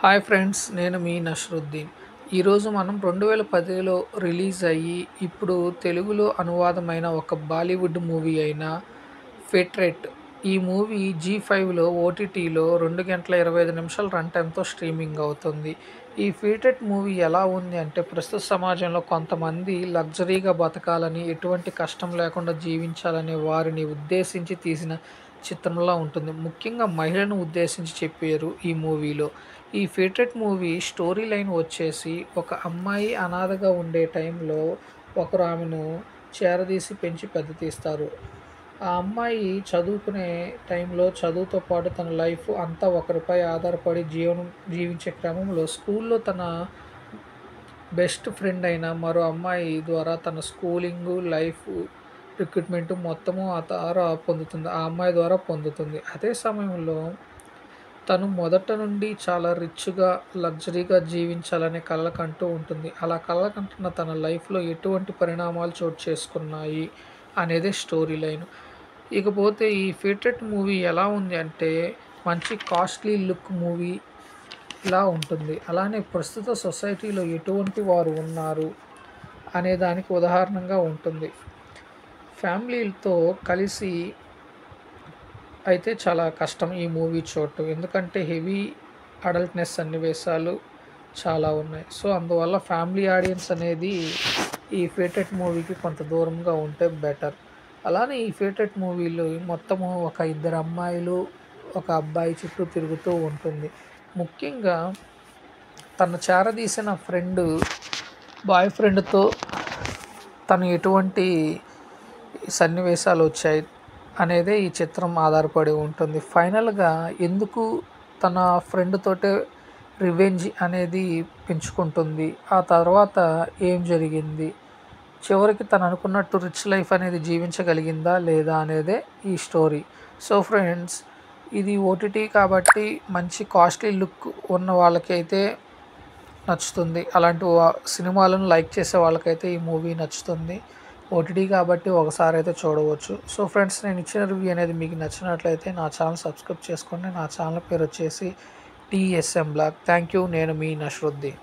Hi friends, నేను మీ నష్రుద్దీన్. ఈరోజు మనం 2010లో రిలీజ్ అయ్యి ఇప్పుడు తెలుగులో అనువాదమైన ఒక బాలీవుడ్ మూవీ అయిన ఫేట్రెట్. ఈ మూవీ జీ5లో ఓటీటీలో 2 గంటల 25 నిమిషాల రన్ టైమ్‌తో స్ట్రీమింగ్ అవుతుంది. ఈ ఫేట్రెట్ మూవీ ఎలా ఉంది అంటే, ప్రస్తుత సమాజంలో కొంతమంది లగ్జరీగా బతకాలని, ఎటువంటి కష్టం లేకుండా జీవించాలనే వారిని ఉద్దేశించి తీసిన చిత్రంలా ఉంటుంది. ముఖ్యంగా మహిళను ఉద్దేశించి చెప్పారు ఈ మూవీలో. ఈ ఫేట్రెట్ మూవీ స్టోరీ లైన్ వచ్చేసి, ఒక అమ్మాయి అనాథగా ఉండే టైంలో ఒకరు ఆమెను చేరదీసి పెంచి పెద్ద తీస్తారు. ఆ అమ్మాయి చదువుకునే టైంలో చదువుతో పాటు తన లైఫ్ అంతా ఒకరిపై ఆధారపడి జీవించే క్రమంలో స్కూల్లో తన బెస్ట్ ఫ్రెండ్ అయిన మరో అమ్మాయి ద్వారా తన స్కూలింగు, లైఫ్, రిక్రూట్మెంట్ మొత్తము ఆ అమ్మాయి ద్వారా పొందుతుంది. అదే సమయంలో తను మొదట నుండి చాలా రిచ్‌గా, లగ్జరీగా జీవించాలనే కలలు ఉంటుంది. అలా కలలు కంటున్న తన లైఫ్‌లో ఎటువంటి పరిణామాలు చోటు చేసుకున్నాయి అనేదే స్టోరీ లైన్. ఇకపోతే ఈ ఫేట్రెట్ మూవీ ఎలా ఉంది అంటే, మంచి కాస్ట్‌లీ లుక్ మూవీ ఇలా ఉంటుంది. అలానే ప్రస్తుత సొసైటీలో ఎటువంటి వారు ఉన్నారు అనే దానికి ఉదాహరణగా ఉంటుంది. ఫ్యామిలీలతో కలిసి అయితే చాలా కష్టం ఈ మూవీ చూడటం. ఎందుకంటే హెవీ అడల్ట్‌నెస్ సన్నివేశాలు చాలా ఉన్నాయి. సో, అందువల్ల ఫ్యామిలీ ఆడియన్స్ అనేది ఈ ఫేట్రెట్ మూవీకి కొంత దూరంగా ఉంటే బెటర్. అలానే ఈ ఫేట్రెట్ మూవీలో మొత్తము ఒక ఇద్దరు అమ్మాయిలు, ఒక అబ్బాయి చుట్టూ తిరుగుతూ ఉంటుంది. ముఖ్యంగా తను చేరదీసిన బాయ్ ఫ్రెండ్‌తో తను ఎటువంటి సన్నివేశాలు వచ్చాయి అనేదే ఈ చిత్రం ఆధారపడి ఉంటుంది. ఫైనల్‌గా ఎందుకు తన ఫ్రెండ్ తోటే రివెంజ్ అనేది పెంచుకుంటుంది, ఆ తర్వాత ఏం జరిగింది, చివరికి తను అనుకున్నట్టు రిచ్ లైఫ్ అనేది జీవించగలిగిందా లేదా అనేదే ఈ స్టోరీ. సో ఫ్రెండ్స్, ఇది ఓటీటీ కాబట్టి మంచి కాస్ట్లీ లుక్ ఉన్న వాళ్ళకైతే నచ్చుతుంది. అలాంటి సినిమాలను లైక్ చేసే వాళ్ళకైతే ఈ మూవీ నచ్చుతుంది. ఓటీటీ కాబట్టి ఒకసారి అయితే చూడవచ్చు. సో ఫ్రెండ్స్, నేను ఇచ్చిన రివ్యూ అనేది మీకు నచ్చినట్లయితే నా ఛానల్ సబ్స్క్రైబ్ చేసుకోండి. నా ఛానల్ పేరు వచ్చేసి టీఎస్ఎం బ్లాగ్. Thank you. నేను మీ నష్రుద్దీన్.